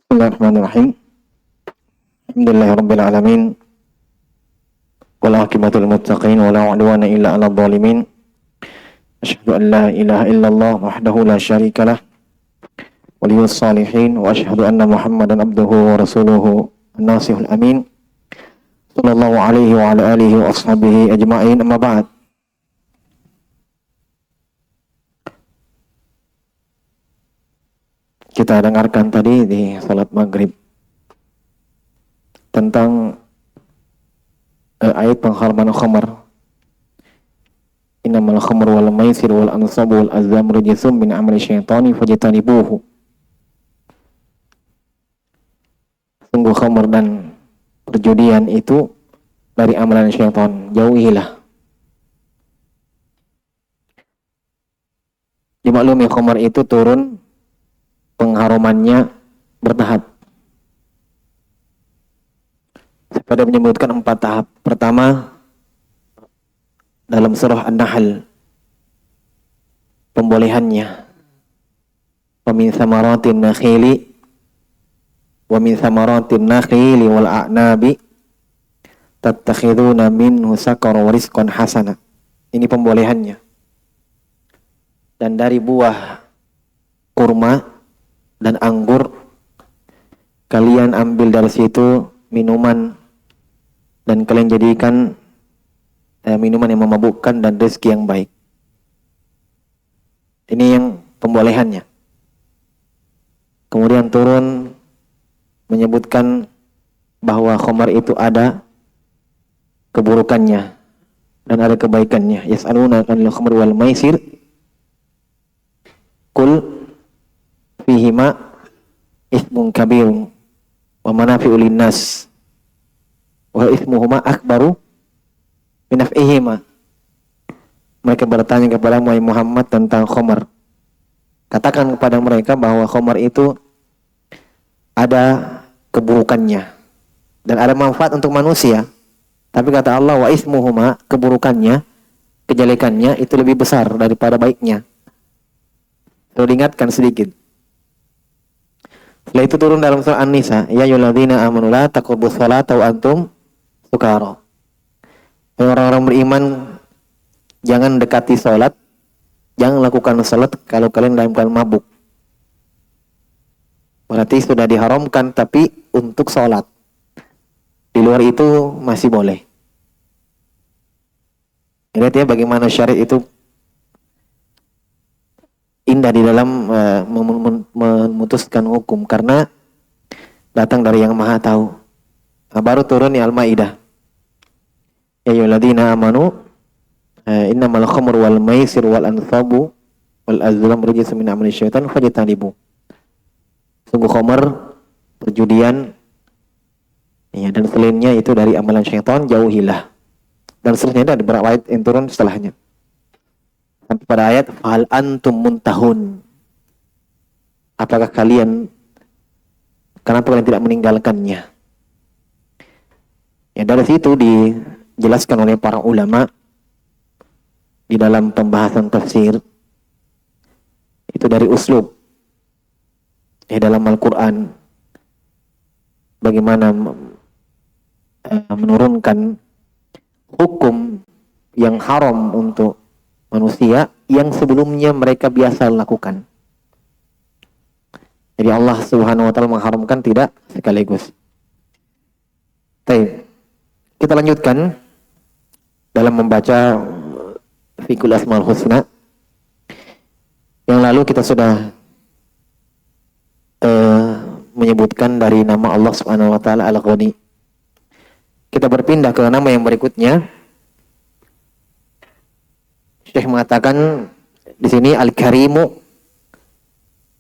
Bismillahirrahmanirrahim. Alhamdulillahirabbil alamin. Wal aqibatul muttaqin wa la 'udwana illa 'alal zalimin. Asyhadu an la ilaha illallah wahdahu la syarikalah waliyus salihin wa asyhadu anna Muhammadan abduhu wa rasuluhu an-nasihul amin. Sallallahu alaihi wa ala alihi wa ashabihi ajma'in, amma ba'd. Kita dengarkan tadi di salat maghrib tentang ayat pengharaman khamar. Innamal khamru wal maisir wal ansabu wal azlam rijsum min amali syaitani fajtanibuhu. Sungguh khamar dan perjudian itu dari amalan syaitan, jauhilah. Dimaklumi khamar itu turun pengharumannya bertahap. Pada menyebutkan 4 tahap. Pertama, dalam surah An-Nahl, pembolehannya. Wa min thamaratin nakhili wal a'nabi tattakhiduna minhu sakara wa rizqan hasana. Ini pembolehannya. Dan dari buah kurma dan anggur, kalian ambil dari situ minuman dan kalian jadikan minuman yang memabukkan dan rezeki yang baik. Ini yang pembolehannya. Kemudian turun menyebutkan bahwa khamar itu ada keburukannya dan ada kebaikannya. Yas'aluna 'anil khamri wal maisir qul fihima ismun kabirun wa manafi'u linnas wa ismuhuma akbaru min naf'ihima. Mereka bertanya kepada Muhammad tentang khamar. Katakan kepada mereka bahwa khamar itu ada keburukannya dan ada manfaat untuk manusia. Tapi kata Allah, wa ismuhuma, keburukannya, kejelekannya itu lebih besar daripada baiknya. Perlu diingatkan sedikit. Setelah itu turun dalam surah An-Nisa, ya ayyuhalladzina amanu la taqrabus sholata wa antum sukara. Orang-orang beriman, jangan dekati salat, jangan lakukan salat kalau kalian dalam keadaan mabuk. Berarti sudah diharamkan, tapi untuk salat. Di luar itu masih boleh. Lihat ya bagaimana syariat itu indah di dalam memutuskan hukum, karena datang dari yang maha tahu. Nah, baru turun ya Al-Maidah. Ya ayyuhalladzina amanu innamal khamru wal maisir wal ansabu wal azlam rijsun min amali syaitan fajtanibu. Sungguh khamar, perjudian, ya, dan selainnya itu dari amalan syaitan, jauhilah. Dan seterusnya ada beberapa ayat yang turun setelahnya. Sampai pada ayat fal antum muntahun. Apakah kalian, kenapa kalian tidak meninggalkannya? Ya, dari situ dijelaskan oleh para ulama di dalam pembahasan tafsir, itu dari uslub dalam Al-Quran, bagaimana menurunkan hukum yang haram untuk manusia yang sebelumnya mereka biasa lakukan. Jadi Allah Subhanahu wa taala mengharamkan tidak sekaligus. Baik. Kita lanjutkan dalam membaca Fiqhul Asmaul Husna. Yang lalu kita sudah menyebutkan dari nama Allah Subhanahu wa taala Al-Ghani. Kita berpindah ke nama yang berikutnya. Syekh mengatakan di sini Al-Karimu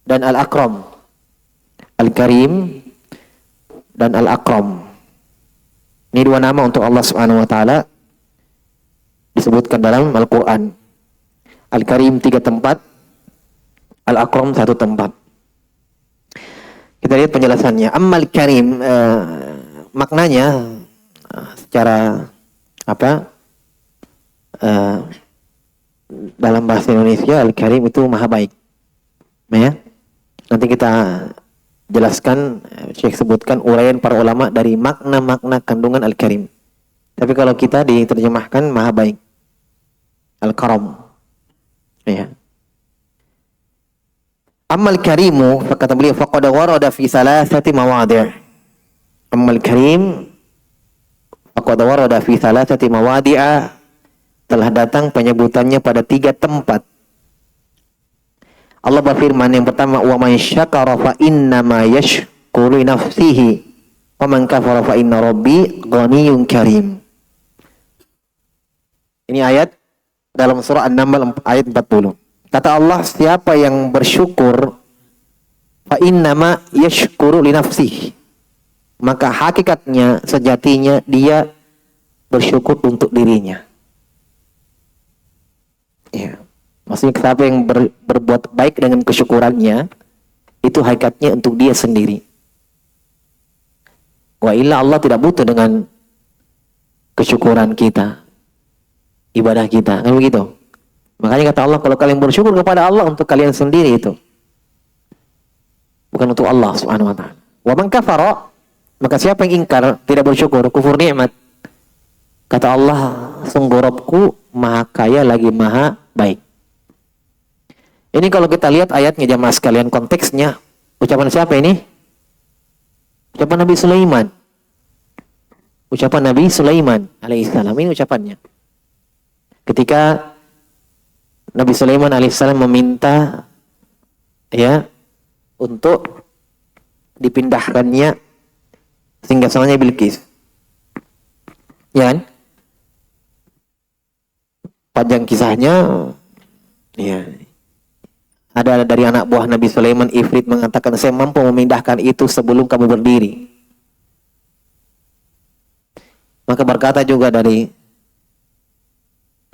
dan Al-Akram. Al-Karim dan Al-Akram. Ini 2 nama untuk Allah Subhanahu wa taala disebutkan dalam Al-Qur'an. Al-Karim 3 tempat, Al-Akram 1 tempat. Kita lihat penjelasannya. Ammal Karim, maknanya secara dalam bahasa Indonesia Al-Karim itu maha baik. Ya. Nanti kita jelaskan, Syekh sebutkan uraian para ulama dari makna-makna kandungan Al-Karim. Tapi kalau kita diterjemahkan Maha Baik, Al-Karam. Ya. Ammal karimu, kata beliau, faqad warada fi thalathati mawadhi'. Ammal karim, faqad warada fi thalathati mawadhi'a, telah datang penyebutannya pada 3 tempat. Allah berfirman yang pertama, wa man syakara fa inna ma yashkuru nafsihi wa man kafara fa inna rabbi ghaniyyun karim. Ini ayat dalam surah An-Naml ayat 40. Kata Allah, siapa yang bersyukur fa innama yashkuru li nafsihi, maka hakikatnya, sejatinya dia bersyukur untuk dirinya. Ya. Maksudnya siapa yang berbuat baik dengan kesyukurannya, itu hakikatnya untuk dia sendiri. Wa illa Allah tidak butuh dengan kesyukuran kita, ibadah kita, kan begitu? Makanya kata Allah, kalau kalian bersyukur kepada Allah untuk kalian sendiri itu, bukan untuk Allah Subhanahu wa taala. Wa man kafara, maka siapa yang ingkar, tidak bersyukur, kufur nikmat, kata Allah, sungguh Rabbku Maha Kaya lagi Maha Baik. Ini kalau kita lihat ayatnya jamaah sekalian, konteksnya ucapan siapa ini? Ucapan Nabi Sulaiman. Ucapan Nabi Sulaiman alaihissalam, ini ucapannya. Ketika Nabi Sulaiman alaihissalam meminta untuk dipindahkannya singgasananya Bilqis. Ya kan? Panjang kisahnya. Ya. Ada dari anak buah Nabi Sulaiman, Ifrit mengatakan, saya mampu memindahkan itu sebelum kamu berdiri. Maka berkata juga dari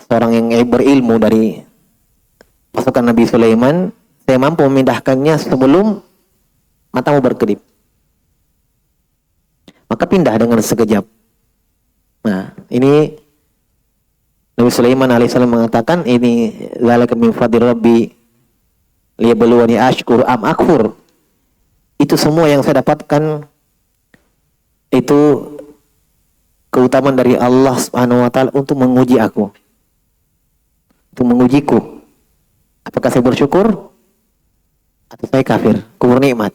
seorang yang berilmu dari pasukan Nabi Sulaiman, saya mampu memindahkannya sebelum matamu berkedip. Maka pindah dengan sekejap. Nah, ini Nabi Sulaiman alaihissalam mengatakan, ini zalika min fadli rabbi liyabluwani ashkur am akfur. Itu semua yang saya dapatkan itu keutamaan dari Allah Subhanahu wa taala untuk menguji aku. Untuk mengujiku. Apakah saya bersyukur atau saya kafir, kufur nikmat.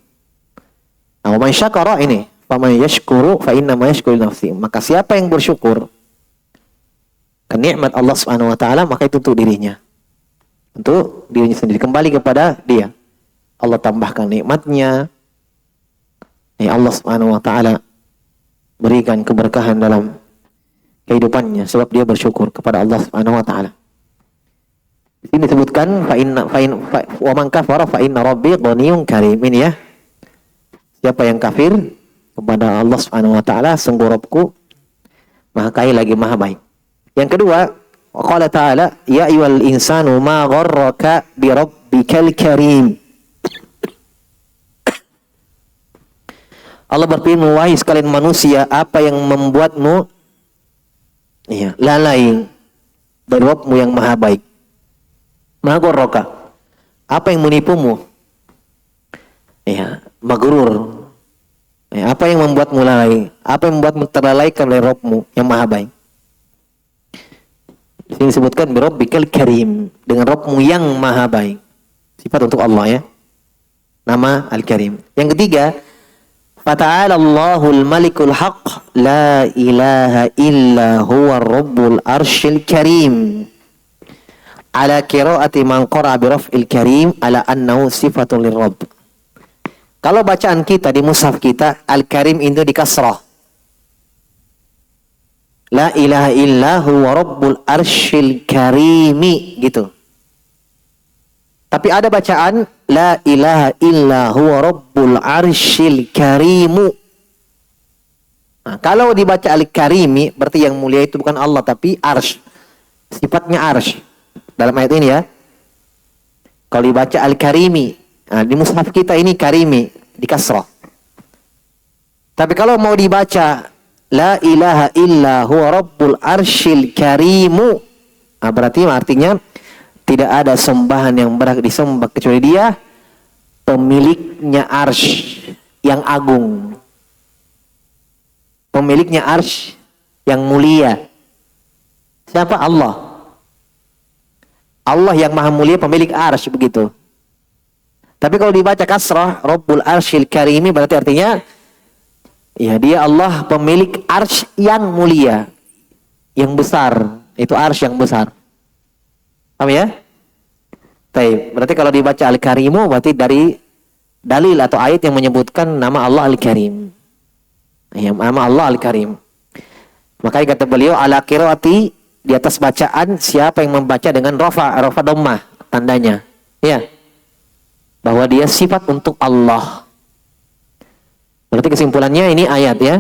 Nah, wa man syakara ini, fa man yashkuru fa inna ma yashkuru nafsi. Maka siapa yang bersyukur ke nikmat Allah Subhanahu wa taala, maka itu untuk dirinya. Untuk dirinya sendiri, kembali kepada dia. Allah tambahkan nikmatnya. Ya Allah Subhanahu wa taala berikan keberkahan dalam kehidupannya sebab dia bersyukur kepada Allah Subhanahu wa taala. Di sini disebutkan wa man kafara fa inna rabbi ghaniyyun karim. Ini ya. Siapa yang kafir kepada Allah Subhanahu wa taala, sungguh Rabbku Maha Kaya lagi Maha Baik. Yang kedua, qala ta'ala, ya ayyuhal insanu ma gharraka bi rabbikal karim. Allah berfirman, wahai sekalian manusia, apa yang membuatmu lalai dari Rabbmu yang Maha Baik? Ma gharraka, apa yang menipumu? Magrur. Apa yang membuatmu lalai? Apa yang membuatmu terlalaikan oleh Rabbmu yang Maha Baik? Di sini disebutkan bi rabbikal karim, dengan Rabbmu yang Maha Baik. Sifat untuk Allah ya. Nama Al-Karim. Yang ketiga, fata'ala Allahul Malikul Haq, la ilaha illa huwa Rabbul Arsyil Karim. Ala qiraati man qara'a bi raf'il karim ala annahu sifatul lirabb. Kalau bacaan kita di mushaf kita, Al-Karim itu di kasrah. La ilaha illa huwa Rabbul Arsyil Karimi gitu. Tapi ada bacaan la ilaha illa huwa Rabbul Arsyil Karimu. Nah, kalau dibaca Al-Karimi berarti yang mulia itu bukan Allah tapi Arsy. Sifatnya Arsy. Dalam ayat ini ya. Kalau dibaca Al-Karimi, nah, di mushaf kita ini Karimi di kasrah. Tapi kalau mau dibaca la ilaha illa huwa Rabbul Arsyil Karimu, nah, berarti artinya tidak ada sembahan yang berhak disembah kecuali Dia, pemiliknya arsy, yang agung. Pemiliknya arsy yang mulia. Siapa? Allah. Allah yang maha mulia, pemilik arsy, begitu. Tapi kalau dibaca kasrah, Rabbul Arsyil Karimi, berarti artinya ya dia Allah pemilik arsy yang mulia, yang besar. Itu arsy yang besar. Paham ya? Baik, berarti kalau dibaca Al-Karimu berarti dari dalil atau ayat yang menyebutkan nama Allah Al-Karim. Ya, nama Allah Al-Karim. Makanya kata beliau ala qiraati, di atas bacaan siapa yang membaca dengan rafa dhammah tandanya. Ya. Bahwa dia sifat untuk Allah. Berarti kesimpulannya ini ayat ya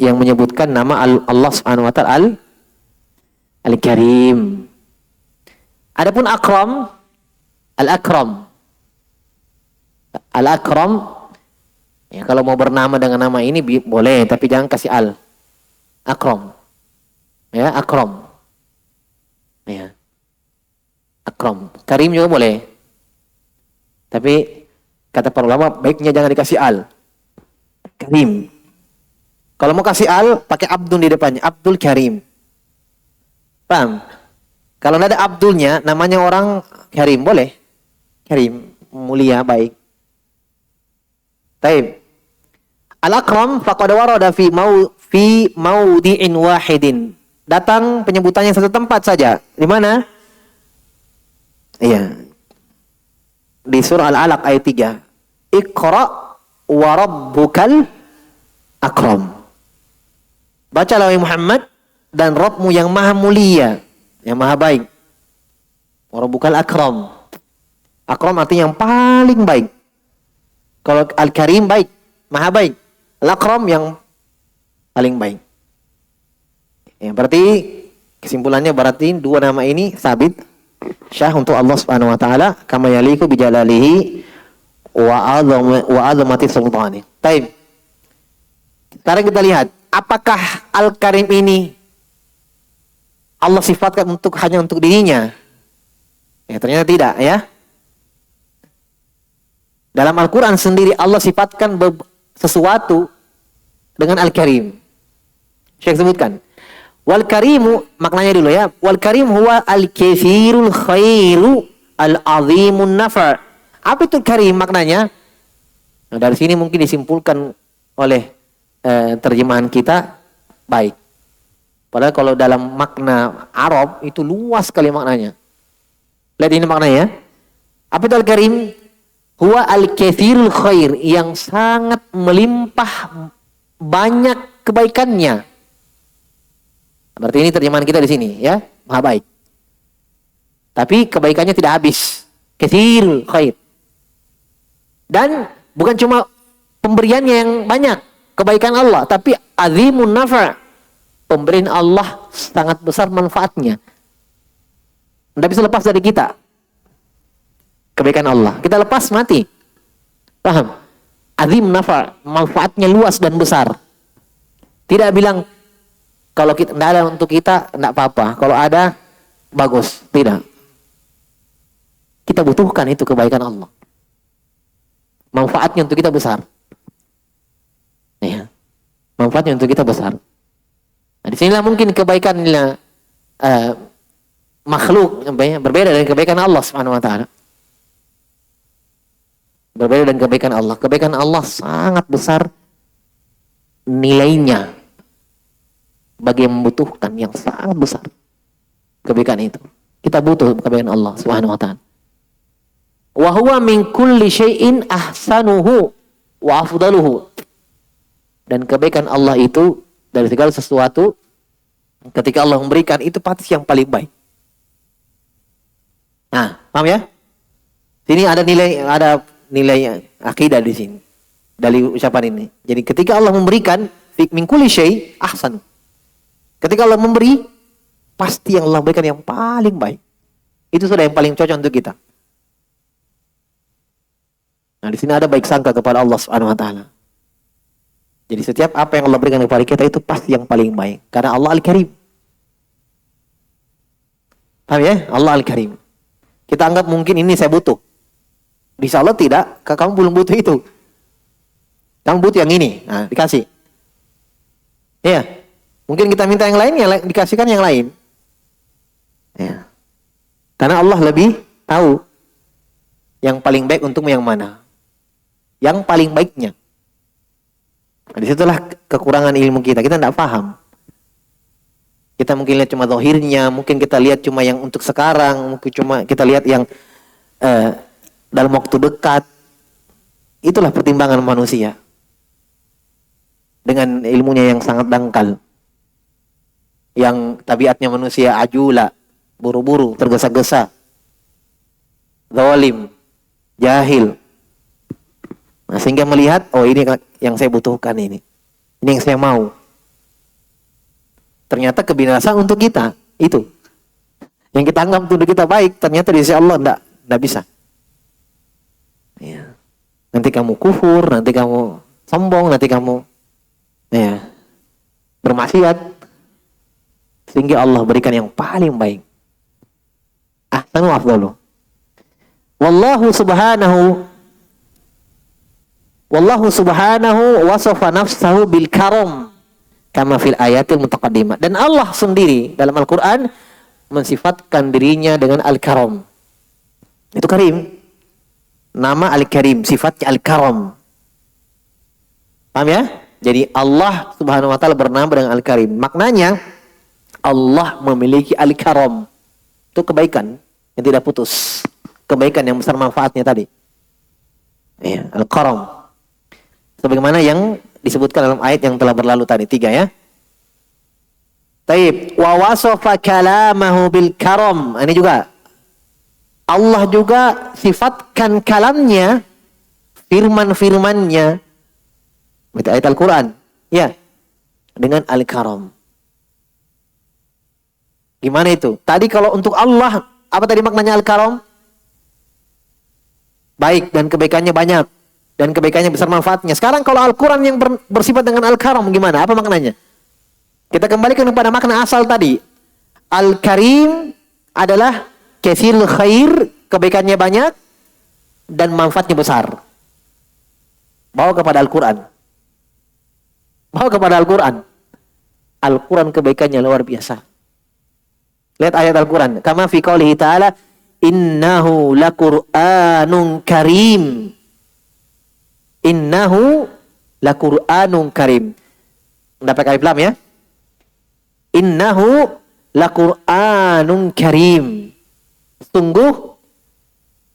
yang menyebutkan nama Allah Subhanahu wa taala Al-Karim. Adapun Akram, Al-Akram. Al-Akram ya, kalau mau bernama dengan nama ini boleh, tapi jangan kasih al. Akram. Ya, Akram. Ya. Akram. Karim juga boleh. Tapi kata para ulama baiknya jangan dikasih al. Karim. Kalau mau kasih al, pakai Abdul di depannya. Abdul Karim. Paham? Kalau ada Abdulnya, namanya orang Karim, boleh. Karim, mulia, baik. Taib. Al-Akram faqad warada fi maudi'in wahidin. Datang penyebutannya satu tempat saja. Di mana? Iya. Di surah Al-Alaq ayat 3. Iqra wa rabbukal akram. Bacalah wahai Muhammad, dan Rabbmu yang maha mulia, yang maha baik. Wa rabbukal akram. Akram artinya yang paling baik. Kalau Al-Karim baik, maha baik. Al-Akram yang paling baik. Ya, berarti kesimpulannya berarti dua nama ini sabit syah untuk Allah Subhanahu wa taala kama yaliku bi jalalihi wa azamati sultani. Baik. Sekarang kita lihat, apakah Al-Karim ini Allah sifatkan hanya untuk dirinya? Ya, ternyata tidak ya. Dalam Al-Quran sendiri Allah sifatkan sesuatu dengan Al-Karim. Syekh sebutkan. Wal karimu, maknanya dulu ya. Wal karim huwa al-kathirul khairu al-azimun nafa'. Apa itu karim maknanya? Nah, dari sini mungkin disimpulkan oleh terjemahan kita baik. Padahal kalau dalam makna Arab itu luas sekali maknanya. Lihat ini maknanya. Apa itu al-karim? Huwa al-kathirul khair, yang sangat melimpah banyak kebaikannya. Berarti ini terjemahan kita di sini ya, maha baik. Tapi kebaikannya tidak habis. Katsirul khair. Dan bukan cuma pemberiannya yang banyak, kebaikan Allah, tapi azimun nafa'. Pemberian Allah sangat besar manfaatnya. Tidak bisa lepas dari kita. Kebaikan Allah. Kita lepas mati. Paham? Azim nafa', manfaatnya luas dan besar. Tidak bilang kalau kita tidak ada untuk kita, tidak apa-apa. Kalau ada, bagus. Tidak. Kita butuhkan itu kebaikan Allah. Manfaatnya untuk kita besar. Ya. Manfaatnya untuk kita besar. Nah, di sinilah mungkin kebaikan makhluk berbeda dengan kebaikan Allah Subhanahu wa taala. Berbeda dengan kebaikan Allah. Kebaikan Allah sangat besar nilainya. Bagi yang membutuhkan yang sangat besar kebaikan itu. Kita butuh kebaikan Allah Subhanahu wa taala. Wa huwa min kulli syai'in ahsanuhu wa afdaluhu. Dan kebaikan Allah itu dari segala sesuatu, ketika Allah memberikan itu pasti yang paling baik. Nah, paham ya? Sini ada nilai akidah di sini dari ucapan ini. Jadi ketika Allah memberikan min kulli syai' ahsanu. Ketika Allah memberi, pasti yang Allah berikan yang paling baik. Itu sudah yang paling cocok untuk kita. Nah, di sini ada baik sangka kepada Allah Subhanahu wa taala. Jadi setiap apa yang Allah berikan kepada kita itu pasti yang paling baik. Karena Allah Al-Karim. Paham ya? Allah Al-Karim. Kita anggap mungkin ini saya butuh. Insya Allah tidak, kamu belum butuh itu. Kamu butuh yang ini, nah, dikasih. Iya. Mungkin kita minta yang lain, ya dikasihkan yang lain. Ya. Karena Allah lebih tahu yang paling baik untukmu yang mana. Yang paling baiknya. Nah, disitulah kekurangan ilmu kita. Kita tidak paham. Kita mungkin lihat cuma zahirnya, mungkin kita lihat cuma yang untuk sekarang, mungkin cuma kita lihat yang dalam waktu dekat. Itulah pertimbangan manusia. Dengan ilmunya yang sangat dangkal. Yang tabiatnya manusia ajula, buru-buru, tergesa-gesa, zalim, jahil. Nah, sehingga melihat, oh ini yang saya butuhkan ini. Ini yang saya mau. Ternyata kebinasaan untuk kita, itu. Yang kita anggap untuk kita baik, ternyata di sisi Allah enggak bisa. Ya. Nanti kamu kufur, nanti kamu sombong, nanti kamu bermaksiat. Sehingga Allah berikan yang paling baik. Ahsanu afdalu. Wallahu subhanahu wasafa nafsahu bil karam kama fil ayatil mutaqaddimah. Dan Allah sendiri dalam Al-Qur'an mensifatkan dirinya dengan al-karam. Itu karim. Nama al-karim, sifatnya al-karam. Paham ya? Jadi Allah Subhanahu wa taala bernama dengan al-karim. Maknanya Allah memiliki al-karam. Itu kebaikan yang tidak putus. Kebaikan yang besar manfaatnya tadi. Ya, al-karam. Sebagaimana yang disebutkan dalam ayat yang telah berlalu tadi. 3 ya. Taib. Wa wasafa kalamahu bil karam. Ini juga. Allah juga sifatkan kalamnya, firman-firmannya. Itu ayat Al-Quran. Ya. Dengan al-karam. Gimana itu? Tadi kalau untuk Allah, apa tadi maknanya al-karam? Baik dan kebaikannya banyak. Dan kebaikannya besar manfaatnya. Sekarang kalau Al-Quran yang bersifat dengan al-karam, gimana? Apa maknanya? Kita kembalikan kepada makna asal tadi. Al-Karim adalah kathirul khair, kebaikannya banyak, dan manfaatnya besar. Bawa kepada Al-Quran. Bawa kepada Al-Quran. Al-Quran kebaikannya luar biasa. Lihat ayat Al-Quran. Kama fi qoulihi ta'ala, innahu laqur'anun karim. Innahu laqur'anun karim. Mendapat alif lam ya. Innahu laqur'anun karim. Sungguh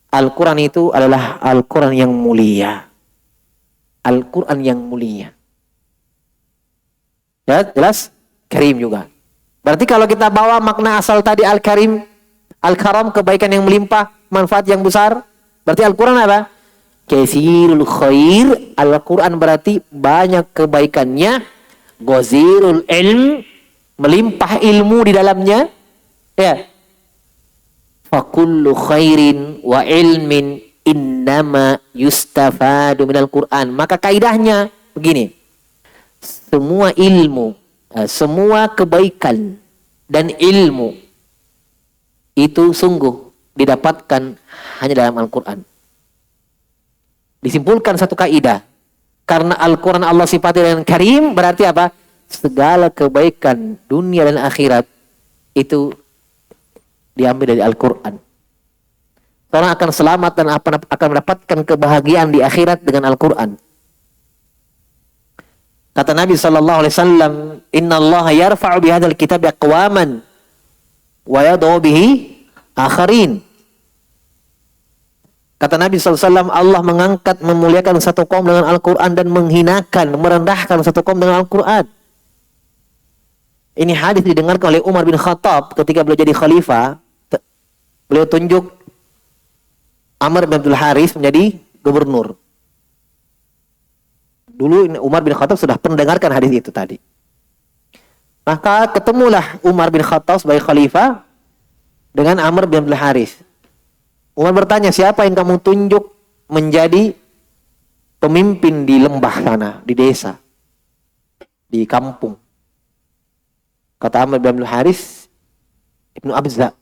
Al-Quran itu adalah Al-Quran yang mulia. Al-Quran yang mulia. Ya, jelas? Karim juga. Berarti kalau kita bawa makna asal tadi Al-Karim, Al-Karam, kebaikan yang melimpah, manfaat yang besar. Berarti Al-Quran apa? Katsirul khair. Al-Quran berarti banyak kebaikannya. Ghazirul ilm, melimpah ilmu di dalamnya. Ya. Fakullu khairin wa ilmin innama yustafadu minal Quran. Maka kaidahnya begini. Semua ilmu, semua kebaikan dan ilmu itu sungguh didapatkan hanya dalam Al-Quran. Disimpulkan satu kaidah. Karena Al-Quran Allah sifati dengan karim, berarti apa? Segala kebaikan dunia dan akhirat itu diambil dari Al-Quran. Orang akan selamat dan akan mendapatkan kebahagiaan di akhirat dengan Al-Quran. Kata Nabi SAW, Inna Allah yarfa'u bihadal kitab aqwaman wa yad'u bihi akharin. Kata Nabi SAW, Allah mengangkat, memuliakan satu kaum dengan Al-Quran dan menghinakan, merendahkan satu kaum dengan Al-Quran. Ini hadis didengarkan oleh Umar bin Khattab ketika beliau jadi khalifah. Beliau tunjuk Amr bin Abdul Haris menjadi gubernur. Dulu Umar bin Khattab sudah mendengarkan hadis itu tadi. Maka ketemulah Umar bin Khattab sebagai khalifah dengan Amr bin Abdul Haris. Umar bertanya, siapa yang kamu tunjuk menjadi pemimpin di lembah sana, di desa, di kampung? Kata Amr bin Abdul Haris, Ibnu Abza.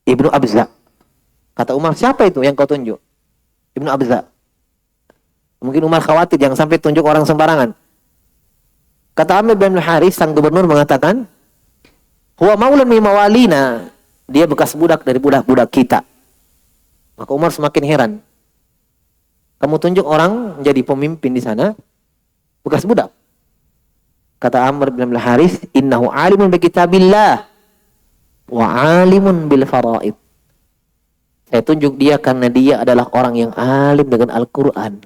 Ibnu Abza. Kata Umar, siapa itu yang kau tunjuk? Ibnu Abza. Mungkin Umar khawatir jangan sampai tunjuk orang sembarangan. Kata Amr bin Al-Harith, sang gubernur mengatakan, huwa maulan min mawalina, dia bekas budak dari budak-budak kita. Maka Umar semakin heran. Kamu tunjuk orang menjadi pemimpin di sana, bekas budak. Kata Amr bin Al-Harith, innahu alimun bi kitabillah wa alimun bil faraid. Saya tunjuk dia karena dia adalah orang yang alim dengan Al-Quran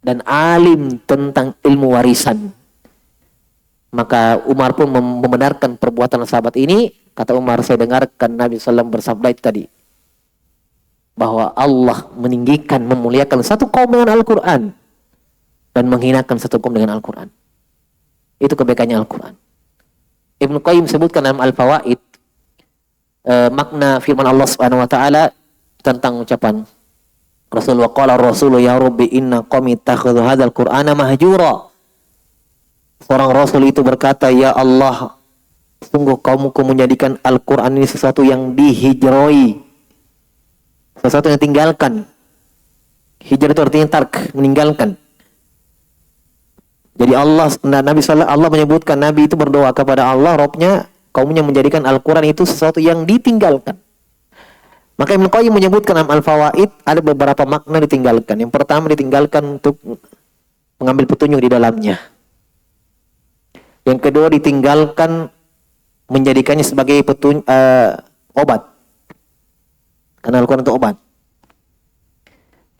dan alim tentang ilmu warisan. Maka Umar pun membenarkan perbuatan sahabat ini. Kata Umar, saya dengarkan Nabi SAW bersabda tadi, bahwa Allah meninggikan, memuliakan satu kaum dengan Al-Quran dan menghinakan satu kaum dengan Al-Quran. Itu kebaikannya Al-Quran. Ibnu Qayyim sebutkan dalam Al-Fawaid makna firman Allah Subhanahu wa taala tentang ucapan Rasul, wa qala Rasul ya Rabbi inna qaumi takhudhu hadzal Qur'ana mahjura. Seorang Rasul itu berkata, ya Allah, sungguh kaumku menjadikan Al-Quran ini sesuatu yang dihijroi, sesuatu yang tinggalkan. Hijrah itu artinya tark, meninggalkan. Jadi Allah menyebutkan Nabi itu berdoa kepada Allah, Robnya, kaumnya menjadikan Al-Quran itu sesuatu yang ditinggalkan. Maka Ibnu Qayyim menyebutkan dalam Al-Fawaid ada beberapa makna ditinggalkan. Yang pertama, ditinggalkan untuk mengambil petunjuk di dalamnya. Yang kedua, ditinggalkan menjadikannya sebagai obat. Karena Al-Quran itu obat.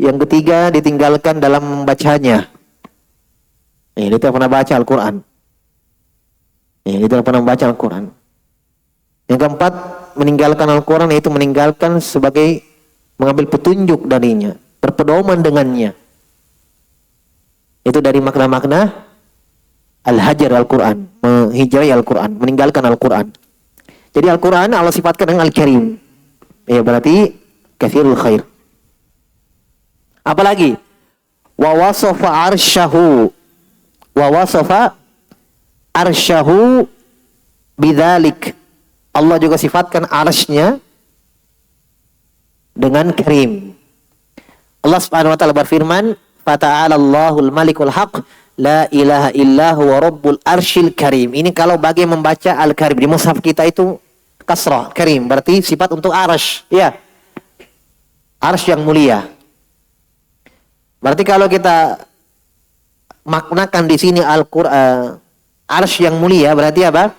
Yang ketiga, ditinggalkan dalam membacanya. Dia tidak pernah baca Al-Quran. Dia tidak pernah membaca Al-Quran. Yang keempat, meninggalkan Al-Quran yaitu meninggalkan sebagai mengambil petunjuk darinya, berpedoman dengannya. Itu dari makna-makna Al-Hajar Al-Quran, menghijrai Al-Quran, meninggalkan Al-Quran. Jadi Al-Quran Allah sifatkan dengan Al-Karim. Ya, berarti katsirul khair. Apalagi? Wa wasafa arsyahu. Wa wasafa arsyahu bidzalik. Allah juga sifatkan arsy-Nya dengan karim. Allah Subhanahu wa taala berfirman, "Fata'ala Allahul Malikul Haq, la ilaha illa huwa rabbul arsyil karim." Ini kalau bagi membaca Al-Karim di mushaf kita itu kasrah, karim berarti sifat untuk arsy, ya. Arsy yang mulia. Berarti kalau kita maknakan di sini Al-Qur'an arsy yang mulia berarti apa?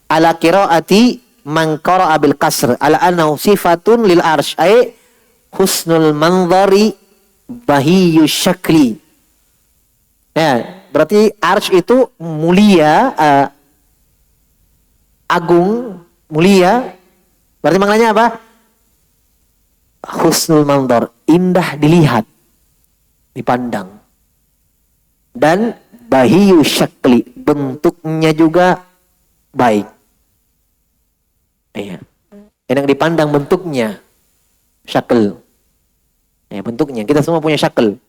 Ala qiraati man qara'a bil kasr ala annahu sifatun lil arsy ay husnul manzari bahiyyu syakli. Ya, berarti arsy itu mulia, agung, mulia. Berarti maknanya apa? Husnul manzar, indah dilihat, dipandang. Dan bahiyyu syakli, bentuknya juga baik. Iya. Enak dipandang bentuknya. Syakl. Ya, bentuknya. Kita semua punya syakl.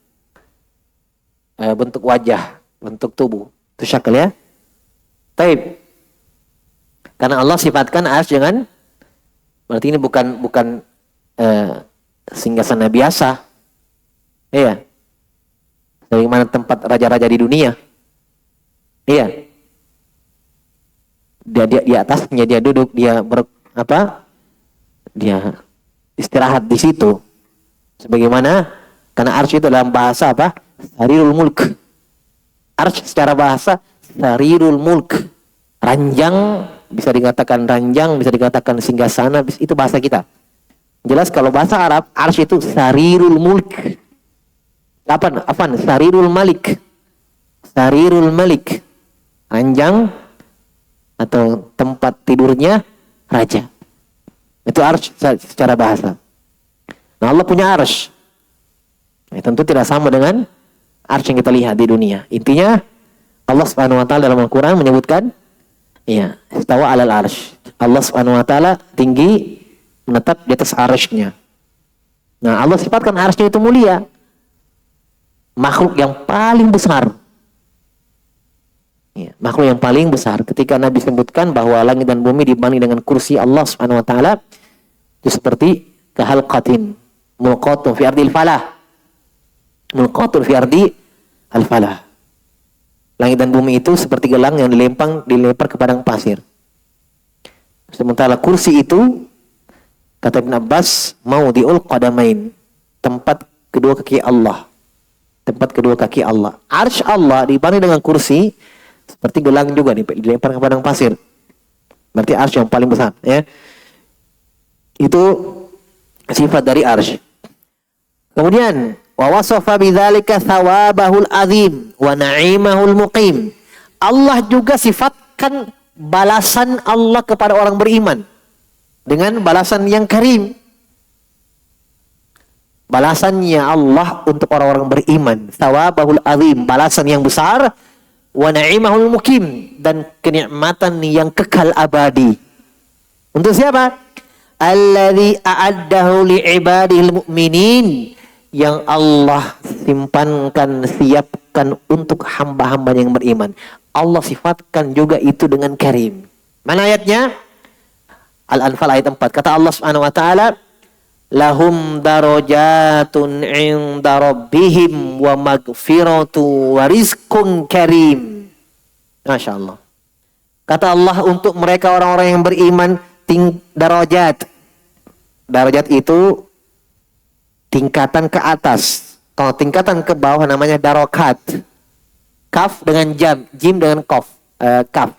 Bentuk wajah, bentuk tubuh. Itu syakl ya. Taib. Karena Allah sifatkan arsy dengan, berarti ini bukan singgasana biasa. Iya. Dari mana tempat raja-raja di dunia. Iya. Dia di atasnya, dia duduk, dia dia istirahat di situ. Sebagaimana karena arsy itu dalam bahasa apa? Sarirul mulk. Arsy secara bahasa sarirul mulk. Ranjang, bisa dikatakan ranjang, bisa dikatakan singgasana, itu bahasa kita. Jelas kalau bahasa Arab, arsy itu sarirul mulk. Apaan? Sarirul malik. Sarirul malik. Ranjang atau tempat tidurnya raja. Itu arsy secara bahasa. Nah, Allah punya arsy. Tentu tidak sama dengan arsy yang kita lihat di dunia. Intinya Allah Subhanahu wa taala dalam Al-Qur'an menyebutkan ya, istawa 'alal arsy. Allah Subhanahu wa taala tinggi, menetap di atas arsy-Nya. Nah, Allah sifatkan arsy-Nya itu mulia. Makhluk yang paling besar. Ya, makhluk yang paling besar. Ketika Nabi sebutkan bahwa langit dan bumi dibanding dengan kursi Allah Subhanahu wa taala itu seperti kahalqatin mulqatun fi ardil falah. mulqatun fi ardi al-falah. Langit dan bumi itu seperti gelang yang dilempar ke padang pasir. Sementara kursi itu, kata Ibn Abbas, maudi'ul qadamain, tempat kedua kaki Allah. Tempat kedua kaki Allah. Arsy Allah dibanding dengan kursi seperti gelang juga dilempar ke padang pasir. Berarti arsy yang paling besar, ya. Itu sifat dari arsy. Kemudian wa wasafa bidzalika thawabahul azim wa na'imahul muqim. Allah juga sifatkan balasan Allah kepada orang beriman dengan balasan yang karim. Balasannya Allah untuk orang-orang beriman, thawabahul azim, balasan yang besar, wa na'imahul muqim, dan kenikmatan yang kekal abadi. Untuk siapa? Alladzi a'addahu li'ibadihil mu'minin, yang Allah siapkan untuk hamba-hamba yang beriman. Allah sifatkan juga itu dengan karim. Mana ayatnya? Al-Anfal ayat 4. Kata Allah Subhanahu wa taala, lahum darajatun 'inda rabbihim wa maghfiratu wa rizqun karim. Masya Allah. Kata Allah untuk mereka orang-orang yang beriman, darajat. Darajat itu tingkatan ke atas. Kalau tingkatan ke bawah namanya darokat. Kaf dengan jim dengan kaf. Kaf.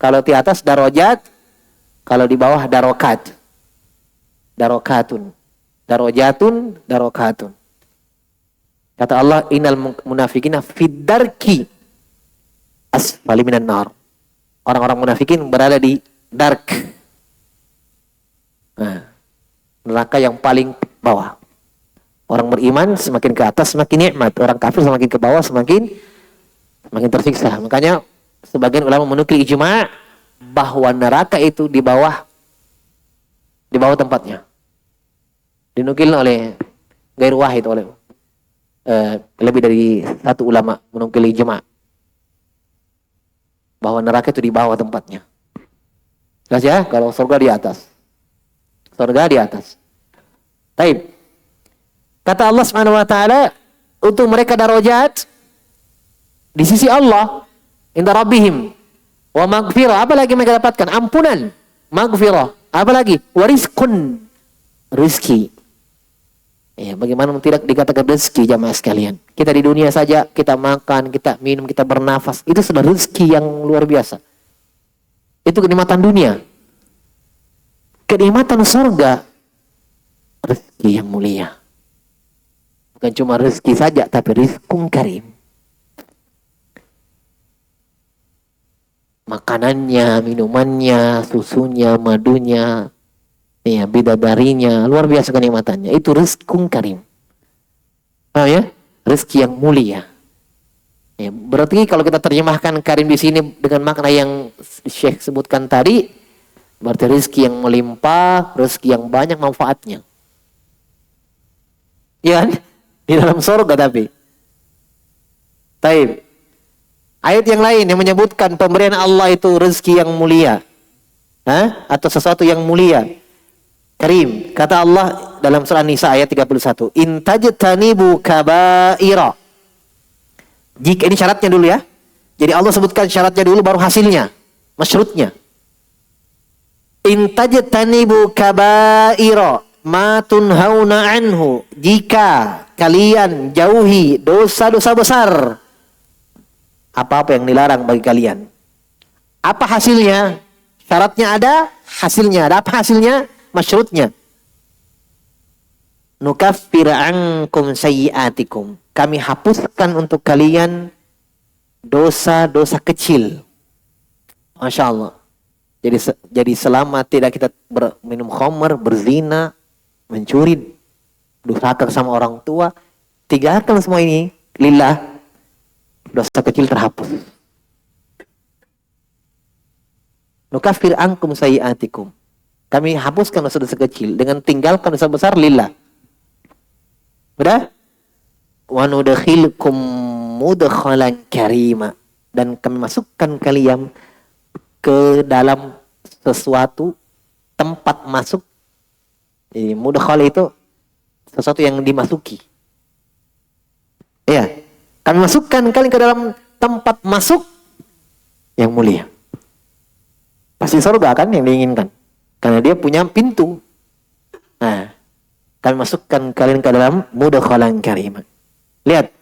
Kalau di atas darajat, kalau di bawah darokat. Darokatun. Darajatun, darokatun. Kata Allah, innal munafiqina fiddarki asfali minan nar. Orang-orang munafikin berada di dark. Nah, neraka yang paling bawah. Orang beriman semakin ke atas semakin nikmat, orang kafir semakin ke bawah semakin tersiksa. Makanya sebagian ulama menukil ijma' bahwa neraka itu di bawah tempatnya. Dinukil oleh Ghair Wahid, oleh lebih dari satu ulama menukil ijma' bahwa neraka itu di bawah tempatnya. Jelas ya? Kalau surga di atas. Surga di atas. Baik. Kata Allah Subhanahu wa taala, untuk mereka darajat di sisi Allah, inda rabbihim, wa maghfirah. Apa lagi mereka dapatkan? Ampunan, maghfirah. Apa lagi? Warizqun, rizki. Ya, bagaimana tidak dikatakan rezeki, jamaah sekalian? Kita di dunia saja, kita makan, kita minum, kita bernafas, itu sudah rezeki yang luar biasa. Itu kenikmatan dunia. Kenikmatan surga, rezeki yang mulia. Bukan cuma rezeki saja, tapi rizqun karim. Makanannya, minumannya, susunya, madunya, ya, bidadarinya, luar biasa kenikmatannya. Itu rizqun karim. Paham ya? Rezeki yang mulia. Ya, berarti kalau kita terjemahkan karim di sini dengan makna yang Syekh sebutkan tadi, berarti rezeki yang melimpah, rezeki yang banyak manfaatnya. Ya kan? Di dalam surga tapi. Taib. Ayat yang lain yang menyebutkan pemberian Allah itu rezeki yang mulia. Atau sesuatu yang mulia. Karim. Kata Allah dalam surah Nisa ayat 31. In tajtanibu kaba'ira. Jika ini syaratnya dulu ya. Jadi Allah sebutkan syaratnya dulu baru hasilnya. Masyrutnya. In tajtanibu kaba'ira ma tunhauna anhu, jika kalian jauhi dosa-dosa besar, apa-apa yang dilarang bagi kalian. Apa hasilnya? Syaratnya ada, hasilnya ada. Apa hasilnya? Masyrutnya. Nukaffir ankum sayyiatikum, kami hapuskan untuk kalian dosa-dosa kecil. Masya Allah. Jadi selama tidak kita minum khamr, berzina, mencuri, durhaka sama orang tua, tinggalkan semua ini lillah, dosa kecil terhapus. Nukaffir ankum sayyiatikum, kami hapuskan dosa-dosa kecil dengan tinggalkan dosa besar lillah. Udah? Wa nudkhilkum mudkhalan karima, dan kami masukkan kalian ke dalam sesuatu tempat masuk. Jadi mudkhal itu sesuatu yang dimasuki. Ya, kami masukkan kalian ke dalam tempat masuk yang mulia. Pasti surga kan yang diinginkan. Karena dia punya pintu. Nah, kami masukkan kalian ke dalam mudkhalan karim. Lihat.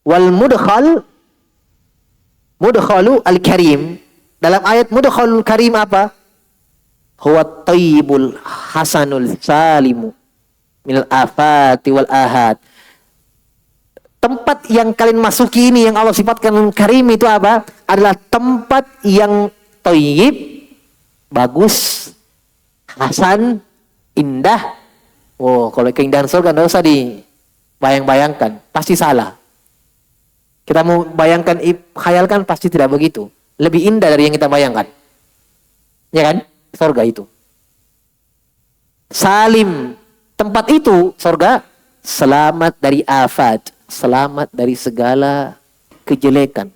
Wal mudkhalu al-karim. Dalam ayat mudkhalul karim apa? Huwa tayyibul hasanul salimu minal afati wal ahad. Tempat yang kalian masuki ini yang Allah sifatkan karim itu apa? Adalah tempat yang thayyib, bagus, hasan, indah. Oh, kalau keindahan surga enggak usah dibayang-bayangkan, pasti salah. Kita mau bayangkan, khayalkan pasti tidak begitu. Lebih indah dari yang kita bayangkan. Ya kan? Surga itu. Salim, tempat itu surga selamat dari afat, selamat dari segala kejelekan.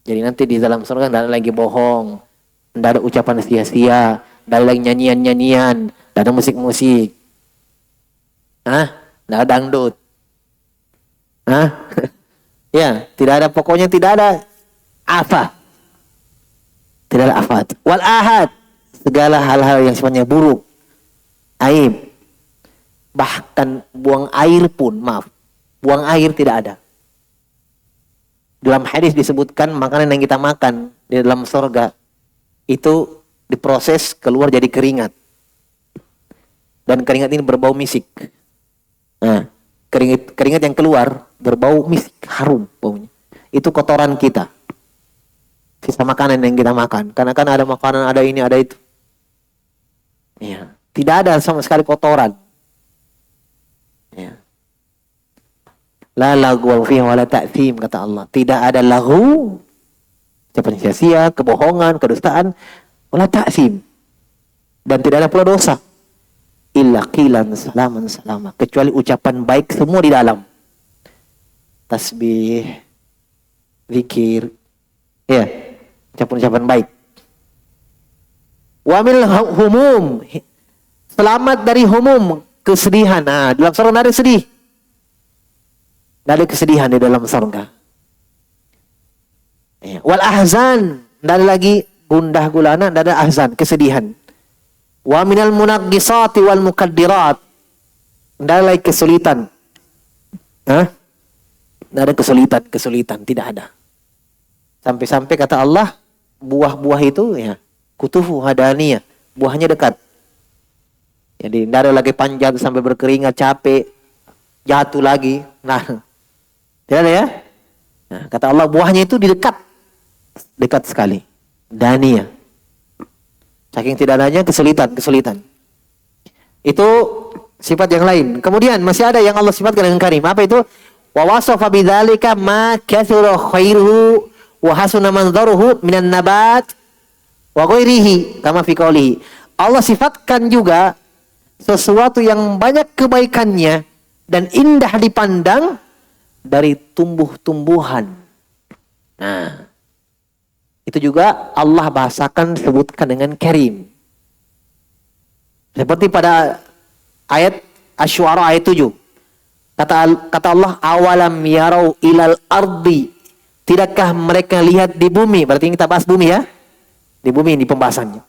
Jadi nanti di dalam surga tidak ada lagi bohong, tidak ada ucapan sia-sia, tidak ada lagi nyanyian-nyanyian, tidak ada musik-musik. Tidak ada dangdut. Ya, tidak ada, pokoknya tidak ada afat. Tidak ada afat. Wal ahad, segala hal-hal yang sifatnya buruk, aib. Bahkan buang air pun, buang air tidak ada. Dalam hadis disebutkan makanan yang kita makan di dalam surga itu diproses keluar jadi keringat. Dan keringat ini berbau misik. Nah, keringat yang keluar berbau misik, harum baunya. Itu kotoran kita. Sisa makanan yang kita makan. Karena kan ada makanan, ada ini, ada itu. Ya, tidak ada sama sekali kotoran. Ya. La lagwa fiha wala ta'thim, kata Allah. Tidak ada lahu, ucapan sia-sia, kebohongan, kedustaan, wala ta'thim. Dan tidak ada pula dosa. Illa qilan salaman salama, kecuali ucapan baik semua di dalam. Tasbih, zikir, ya, ucapan-ucapan baik. Wa mil humum, selamat dari humum, kesedihan. Nah, dalam surga tidak ada sedih. Tidak ada kesedihan di dalam surga. Ya. Wal ahzan, tidak ada lagi gundah gulana, tidak ada ahzan, kesedihan. Wa minal munaqqisati wal mukaddirat, tidak ada lagi kesulitan. Tidak ada kesulitan, tidak ada. Sampai-sampai kata Allah, buah-buah itu ya kutufu hadaniyah, buahnya dekat. Jadi tidak ada lagi panjat sampai berkeringat, capek, jatuh lagi. Nah, tidak ada ya. Nah, kata Allah buahnya itu di dekat sekali. Daniyah. Saking tidak adanya kesulitan. Itu sifat yang lain. Kemudian masih ada yang Allah sifatkan dengan karim. Apa itu? Wa wasafa bidzalika ma kathura khairuhu wa hasuna manzaruhu minan nabat wa ghairihi kama fi qoulihi. Allah sifatkan juga sesuatu yang banyak kebaikannya dan indah dipandang dari tumbuh-tumbuhan. Nah, itu juga Allah bahasakan, sebutkan dengan karim. Seperti pada ayat Asy-Syu'ara ayat 7. Kata Allah, awalam yarau ilal ardi. Tidakkah mereka lihat di bumi? Berarti kita bahas bumi ya. Di bumi ini pembahasannya.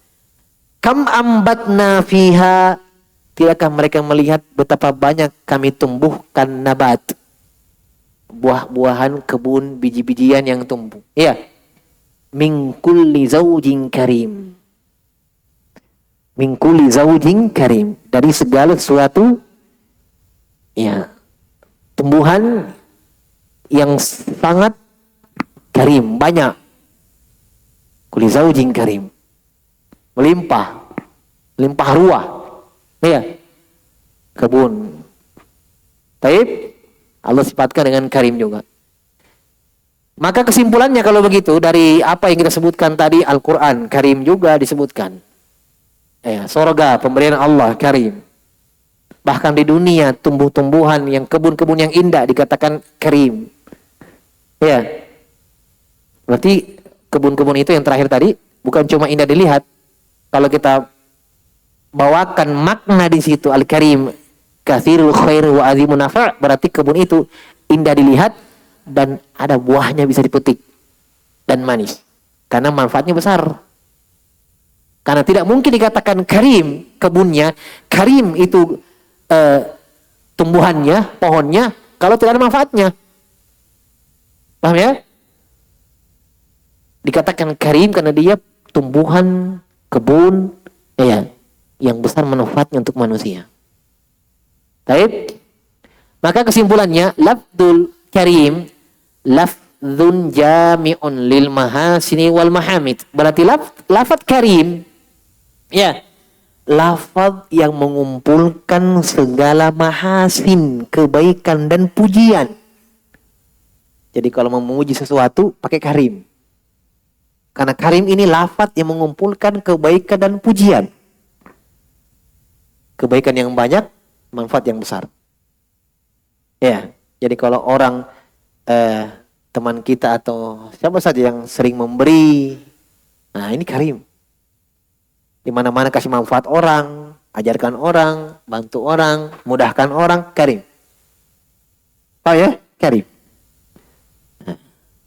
Kam ambatna fiha. Tidakkah mereka melihat betapa banyak kami tumbuhkan nabat. Buah-buahan, kebun, biji-bijian yang tumbuh. Iya. Min kulli zawjin karim. Min kulli zawjin karim. Dari segala sesuatu ya, tumbuhan yang sangat karim, banyak. Kulli zawjin karim. Melimpah ruah. Ya. Kebun. Taib, Allah sifatkan dengan karim juga. Maka kesimpulannya kalau begitu dari apa yang kita sebutkan tadi, Al-Quran, karim juga disebutkan. Ya, surga, pemberian Allah, karim. Bahkan di dunia, tumbuh-tumbuhan, yang kebun-kebun yang indah dikatakan karim. Ya. Berarti kebun-kebun itu yang terakhir tadi, bukan cuma indah dilihat. Kalau kita bawakan makna di situ, Al-Karim, katsirul khair wa azimun nafa', berarti kebun itu indah dilihat, dan ada buahnya bisa dipetik, dan manis. Karena manfaatnya besar. Karena tidak mungkin dikatakan karim kebunnya, karim itu tumbuhannya, pohonnya, kalau tidak ada manfaatnya. Paham ya? Dikatakan karim karena dia tumbuhan, kebun, ya, yang besar manfaatnya untuk manusia. Baik. Maka kesimpulannya, lafdzul karim lafdzun jami'un lil mahasini wal mahamid. Berarti lafadz karim, ya, lafadz yang mengumpulkan segala mahasin, kebaikan dan pujian. Jadi kalau mau memuji sesuatu pakai karim. Karena karim ini lafadz yang mengumpulkan kebaikan dan pujian. Kebaikan yang banyak, manfaat yang besar. Ya, jadi kalau orang teman kita atau siapa saja yang sering memberi, nah ini karim. Di mana-mana kasih manfaat orang, ajarkan orang, bantu orang, mudahkan orang, karim. Oh ya, karim. Nah,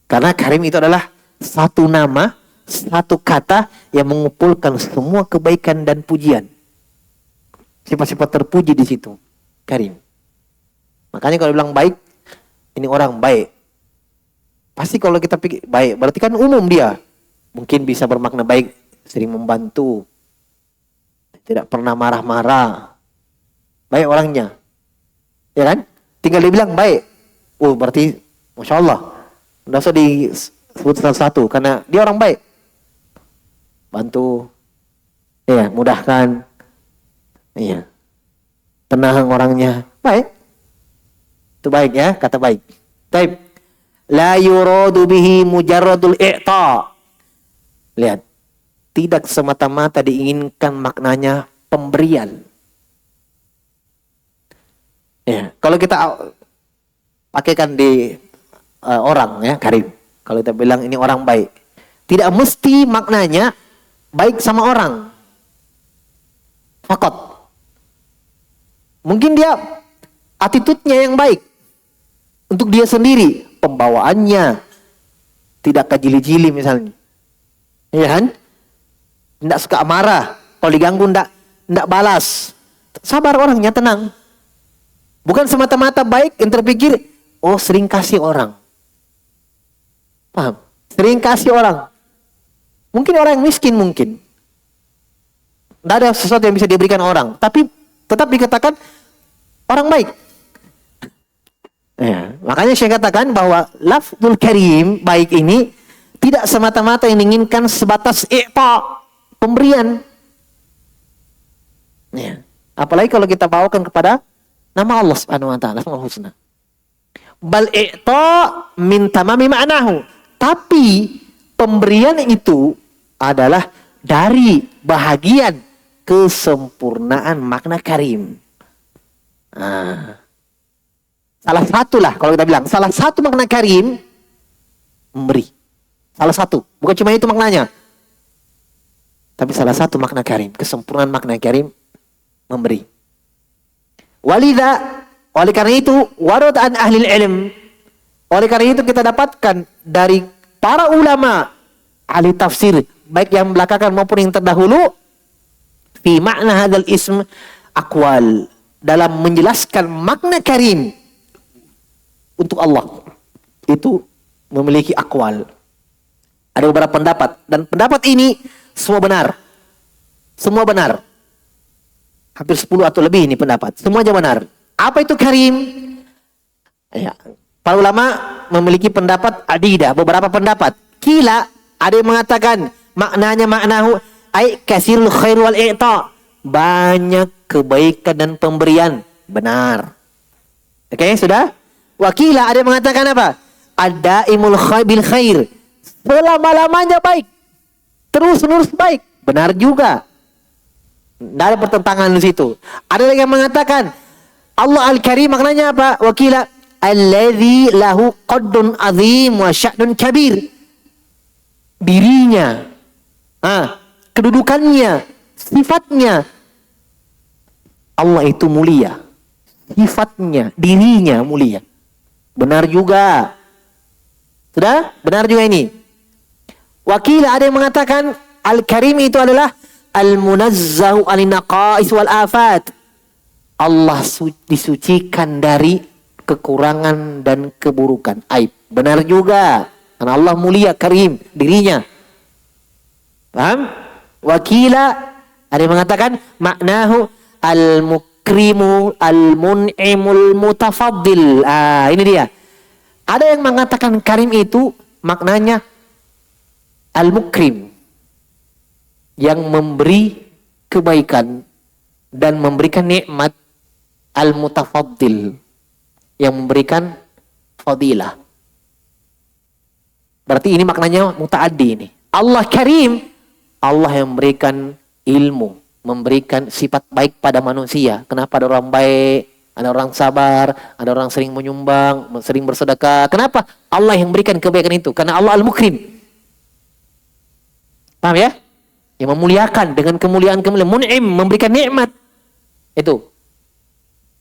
karena karim itu adalah satu nama, satu kata yang mengumpulkan semua kebaikan dan pujian. Sifat-sifat terpuji di situ, karim. Makanya kalau bilang baik, ini orang baik. Pasti kalau kita pikir baik, berarti kan umum dia. Mungkin bisa bermakna baik, sering membantu, tidak pernah marah-marah, baik orangnya. Ya kan? Tinggal dibilang baik. Oh, berarti Masya Allah. Tidak usah disebut satu-satu, karena dia orang baik. Bantu, ya, mudahkan, iya, tenang orangnya, baik. Itu baik ya, kata baik. Baik. La yuradu bihi mujarradul i'ta. Lihat. Tidak semata-mata diinginkan maknanya pemberian. Ya, kalau kita pakaikan di orang ya, karim. Kalau kita bilang ini orang baik, tidak mesti maknanya baik sama orang. Fakot. Mungkin dia attitude-nya yang baik. Untuk dia sendiri, pembawaannya tidak kejili-jili misalnya. Iya kan? Tidak suka marah. Kalau diganggu tidak balas. Sabar orangnya, tenang. Bukan semata-mata baik yang terpikir, oh sering kasih orang. Paham? Sering kasih orang. Mungkin orang yang miskin mungkin. Tidak ada sesuatu yang bisa diberikan orang. Tapi tetap dikatakan orang baik. Ya, makanya saya katakan bahwa lafzul karim, baik ini tidak semata-mata yang diinginkan sebatas i'ta, pemberian. Ya, apalagi kalau kita bawakan kepada nama Allah Subhanahu wa taala, Asmaul Husna. Bal i'ta min tamami ma'nahu. Tapi pemberian itu adalah dari bahagian kesempurnaan makna karim. Salah satu lah kalau kita bilang, salah satu makna karim memberi. Salah satu, bukan cuma itu maknanya. Tapi salah satu makna karim, kesempurnaan makna karim memberi. Walidha, oleh karena itu, warad an ahli ilm. Oleh karena itu kita dapatkan dari para ulama ahli tafsir, baik yang belakangan maupun yang terdahulu, fi makna hadzal ism aqwal, dalam menjelaskan makna karim untuk Allah itu memiliki akwal. Ada beberapa pendapat, dan pendapat ini semua benar. Semua benar. Hampir 10 atau lebih ini pendapat. Semuanya benar. Apa itu karim? Ya. Para ulama memiliki pendapat adidah, beberapa pendapat. Kila, ada yang mengatakan maknanya maknahu ay kasirul khair wal i'ta. Banyak kebaikan dan pemberian. Benar. Oke, sudah? Wakila ada yang mengatakan apa? Ad-daimul bil khair. Selama-lamanya baik. Terus-menerus baik. Benar juga. Tidak ada pertentangan di situ. Ada lagi yang mengatakan Allah Al-Karim maknanya apa? Wakila alladzi lahu qaddun azim wa sya'nun kabir. Dirinya, kedudukannya, sifatnya. Allah itu mulia. Sifatnya, dirinya mulia. Benar juga. Sudah? Benar juga ini. Wakil ada yang mengatakan Al-Karim itu adalah Al-Munazzahu al-Naqais wal afat. Allah disucikan dari kekurangan dan keburukan, aib. Benar juga. Karena Allah mulia, karim, dirinya. Paham? Wakila ada yang mengatakan maknahu al-mukrimu al-mun'imul mutafaddil. Ini dia. Ada yang mengatakan karim itu maknanya al-mukrim, yang memberi kebaikan dan memberikan nikmat, al-mutafaddil, yang memberikan fadilah. Berarti ini maknanya mutaaddi ini. Allah karim, Allah yang memberikan ilmu, memberikan sifat baik pada manusia. Kenapa ada orang baik, ada orang sabar, ada orang sering menyumbang, sering bersedekah. Kenapa? Allah yang memberikan kebaikan itu. Karena Allah al-mukrim. Paham ya? Yang memuliakan dengan kemuliaan-kemuliaan. Mun'im, memberikan nikmat. Itu.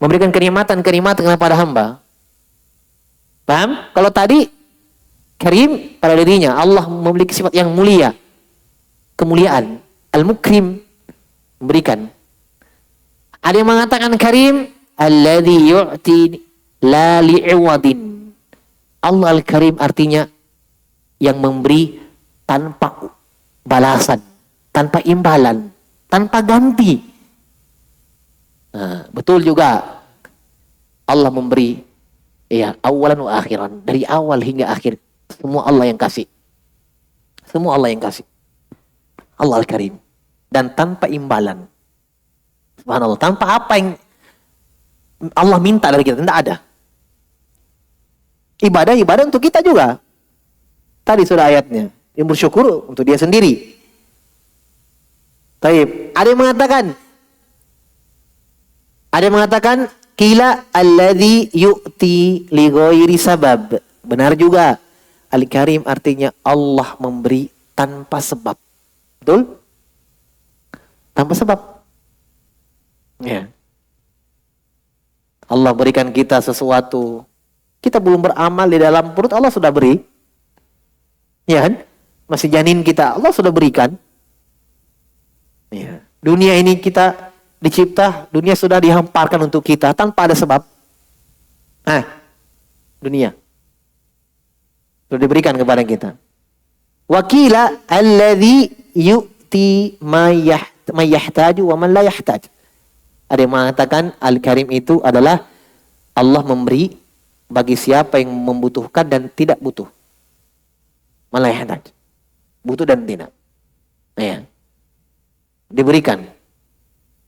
Memberikan kenikmatan kepada hamba. Paham? Kalau tadi karim pada dirinya, Allah memiliki sifat yang mulia. Kemuliaan. Al-mukrim, memberikan. Ada yang mengatakan karim, alladhi yu'ti la li'iwadin. Allah al-karim artinya yang memberi tanpa balasan, tanpa imbalan, tanpa ganti. Betul juga. Allah memberi awalan wa akhiran, dari awal hingga akhir. Semua Allah yang kasih. Semua Allah yang kasih. Allah al-karim. Dan tanpa imbalan. Subhanallah. Tanpa apa yang Allah minta dari kita. Tidak ada. Ibadah untuk kita juga. Tadi sudah ayatnya. Yang bersyukur untuk dia sendiri. Taib. Ada yang mengatakan qila alladhi yu'ti li ghairi sabab. Benar juga. Al-Karim artinya Allah memberi tanpa sebab. Betul? Tanpa sebab. Ya. Allah berikan kita sesuatu. Kita belum beramal, di dalam perut Allah sudah beri. Ya kan? Masih janin kita, Allah sudah berikan. Ya. Dunia ini kita dicipta, dunia sudah dihamparkan untuk kita tanpa ada sebab. Dunia sudah diberikan kepada kita. Wakila alladhi yu'ti ma yahtaju wa man la yahtaj. Ada yang mengatakan Al-Karim itu adalah Allah memberi bagi siapa yang membutuhkan dan tidak butuh. Malah yahtaj. Butuh dan tidak. Ya. Diberikan.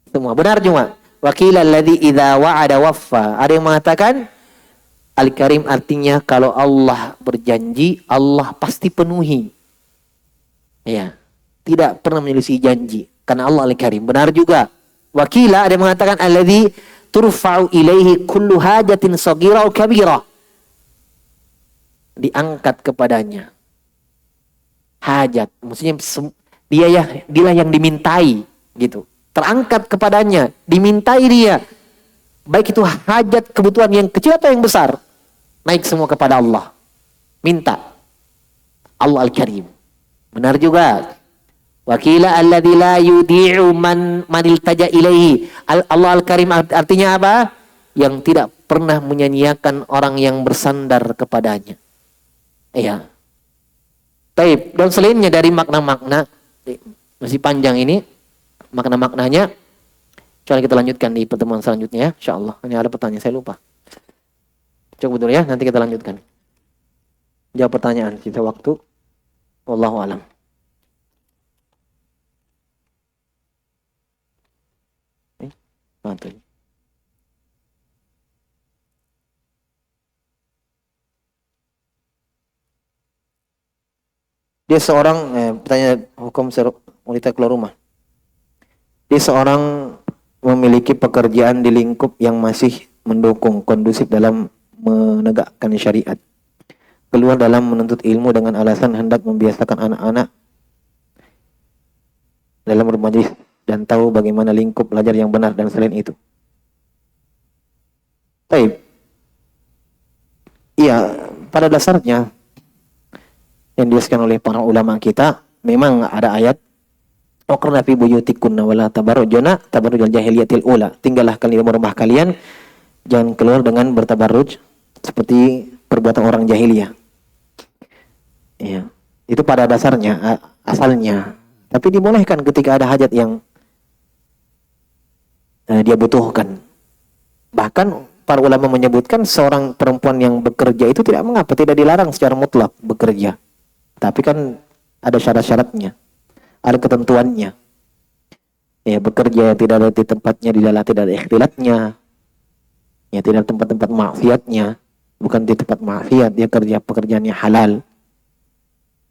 Semua benar cuma. Wakila alladhi idza wa'ada waffa. Ada yang mengatakan Al-Karim artinya kalau Allah berjanji, Allah pasti penuhi. Ya. Tidak pernah menyelisih janji. Karena Allah Al-Karim. Benar juga. Wakila ada yang mengatakan alladzi turfa'u ilaihi kullu hajatin saghira aw kabira. Diangkat kepadanya hajat. Maksudnya dialah yang dimintai gitu. Terangkat kepadanya, dimintai dia. Baik itu hajat, kebutuhan yang kecil atau yang besar. Naik semua kepada Allah. Minta. Allah Al-Karim. Benar juga. Wakila alladzi la yudi'u man iltaja ilaihi. Allah Al-Karim artinya apa? Yang tidak pernah menyanyiakan orang yang bersandar kepadanya. Iya. Taib. Dan selainnya dari makna-makna, masih panjang ini makna-maknanya. Coba kita lanjutkan di pertemuan selanjutnya ya, insyaallah. Ini ada pertanyaan saya lupa. Coba dulu ya, nanti kita lanjutkan. Jawab pertanyaan, kita waktu. Wallahu a'lam. Mantap. Dia seorang bertanya hukum wanita keluar rumah. Dia seorang memiliki pekerjaan di lingkup yang masih mendukung kondusif dalam menegakkan syariat. Keluar dalam menuntut ilmu dengan alasan hendak membiasakan anak-anak dalam bermajlis dan tahu bagaimana lingkup belajar yang benar dan selain itu. Baik. Iya, pada dasarnya yang dijelaskan oleh para ulama kita, memang ada ayat waqarna fi buyutikunna wala tabarrujuna tabarrujal jahiliyatil ula. Tinggallah kalian di rumah kalian, jangan keluar dengan bertabarruj seperti perbuatan orang jahiliyah. Iya. Itu pada dasarnya, asalnya. Tapi dibolehkan ketika ada hajat yang dia butuhkan. Bahkan para ulama menyebutkan seorang perempuan yang bekerja itu tidak mengapa, tidak dilarang secara mutlak bekerja. Tapi kan ada syarat-syaratnya, ada ketentuannya. Ya, bekerja tidak ada di tempatnya, tidak ada ikhtilatnya. Ya, tidak ada tempat-tempat maksiatnya. Bukan di tempat maksiat, dia kerja pekerjaannya halal.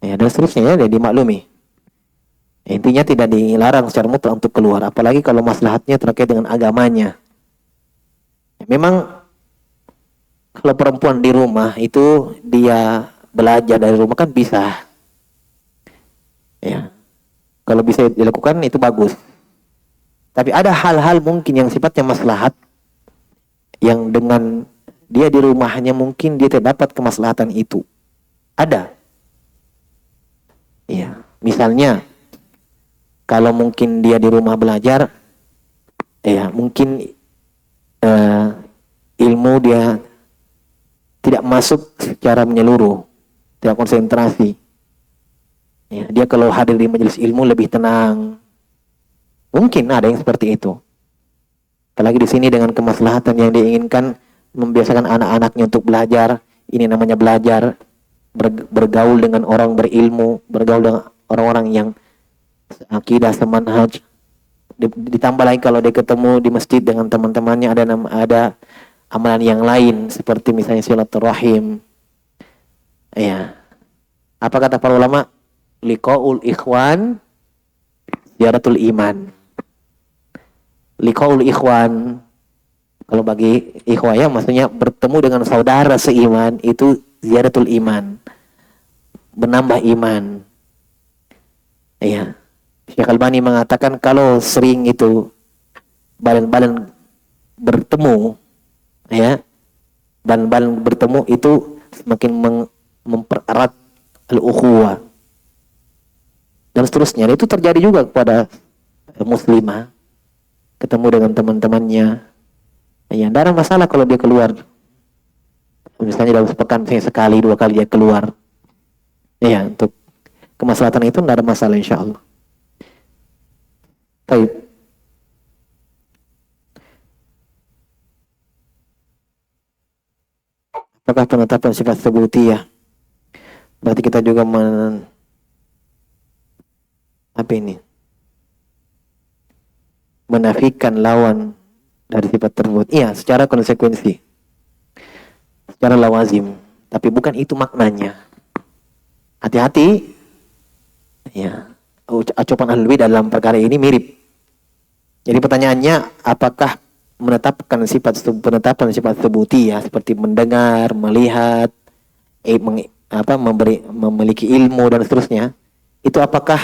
Ya, dan seterusnya ya, dimaklumi. Intinya tidak dilarang secara mutlak untuk keluar, apalagi kalau maslahatnya terkait dengan agamanya. Memang kalau perempuan di rumah itu dia belajar dari rumah kan bisa. Ya. Kalau bisa dilakukan itu bagus. Tapi ada hal-hal mungkin yang sifatnya maslahat yang dengan dia di rumahnya mungkin dia tidak dapat kemaslahatan itu. Ada. Iya, misalnya kalau mungkin dia di rumah belajar, ya mungkin ilmu dia tidak masuk secara menyeluruh, tidak konsentrasi. Ya, dia kalau hadir di majelis ilmu lebih tenang. Mungkin ada yang seperti itu. Apalagi di sini dengan kemaslahatan yang diinginkan membiasakan anak-anaknya untuk belajar. Ini namanya belajar, bergaul dengan orang berilmu, bergaul dengan orang-orang yang akidah semanhaj. Ditambah lagi kalau dia ketemu di masjid dengan teman-temannya ada amalan yang lain seperti misalnya silaturahim. Ya. Apa kata para ulama? Liqaul ikhwan ziyaratul iman. Liqaul ikhwan, kalau bagi ikhwah ya maksudnya bertemu dengan saudara seiman itu ziyaratul iman. Menambah iman. Ya. Syekh Albani mengatakan kalau sering itu balan-balan bertemu, ya, balan-balan bertemu itu semakin mempererat al-ukhuwah dan seterusnya. Itu terjadi juga kepada muslimah, ketemu dengan teman-temannya. Ya, tidak ada masalah kalau dia keluar. Misalnya dalam sepekan sekali, 2 kali dia keluar. Ya, untuk kemaslahatan itu tidak ada masalah insyaallah. Baik. Apakah penetapan sifat tsubutiyah berarti kita juga menafikan lawan dari sifat tersebut? Iya, secara konsekuensi, secara lawazim, tapi bukan itu maknanya. Hati-hati, ya, ucapan ahlul bidah dalam perkara ini mirip. Jadi pertanyaannya, apakah penetapan sifat tsubutiyah seperti mendengar, melihat, memiliki ilmu dan seterusnya, itu apakah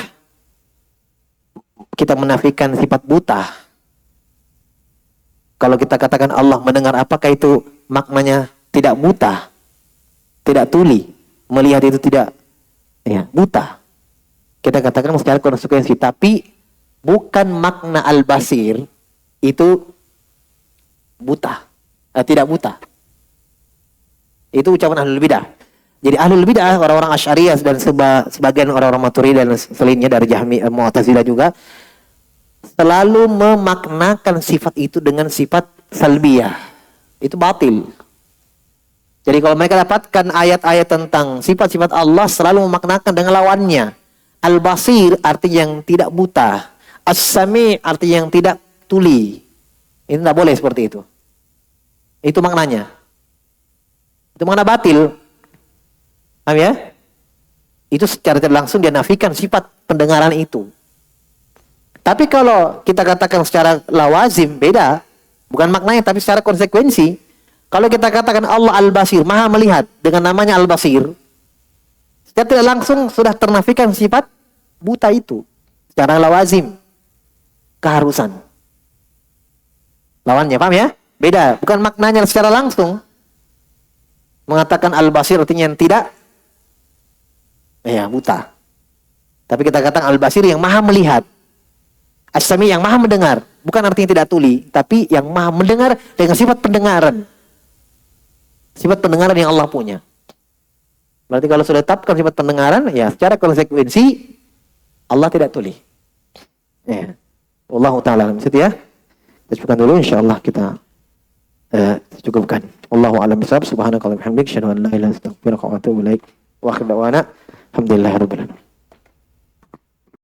kita menafikan sifat buta? Kalau kita katakan Allah mendengar, apakah itu maknanya tidak buta, tidak tuli, melihat itu tidak buta? Kita katakan secara konsekuensi, tapi bukan makna al-basir itu buta, tidak buta. Itu ucapan ahlul bidah. Jadi ahlul bidah, orang-orang Asy'ariyah dan sebagian orang-orang Maturidi dan selainnya dari Jahmi, Mu'tazilah juga selalu memaknakan sifat itu dengan sifat salbiyah. Itu batil. Jadi kalau mereka dapatkan ayat-ayat tentang sifat-sifat Allah selalu memaknakan dengan lawannya. Al-basir artinya yang tidak buta. As-sami artinya yang tidak tuli. Itu tidak boleh seperti itu. Itu maknanya. Itu makna batil. Paham ya? Itu secara tidak langsung dia nafikan sifat pendengaran itu. Tapi kalau kita katakan secara lawazim, beda. Bukan maknanya, tapi secara konsekuensi. Kalau kita katakan Allah Al-Basir, maha melihat, dengan namanya Al-Basir, secara tidak langsung sudah ternafikan sifat buta itu. Secara lawazim. Keharusan. Lawannya, paham ya? Beda. Bukan maknanya secara langsung. Mengatakan al-basir artinya yang tidak, ya buta. Tapi kita katakan al-basir yang maha melihat. As-sami yang maha mendengar. Bukan artinya tidak tuli, tapi yang maha mendengar dengan sifat pendengaran. Sifat pendengaran yang Allah punya. Berarti kalau sudah tetapkan sifat pendengaran, ya secara konsekuensi Allah tidak tuli. Ya. Wallahu ta'ala alam. Ya. Kita cukupkan dulu, insyaallah kita cukupkan. Wallahu a'lam bishawab. Subhanakallahumma wa bihamdika, asyhadu an la ilaha illa anta, astaghfiruka wa atubu ilaik. Wa akhiru da'wana alhamdulillahirabbil alamin.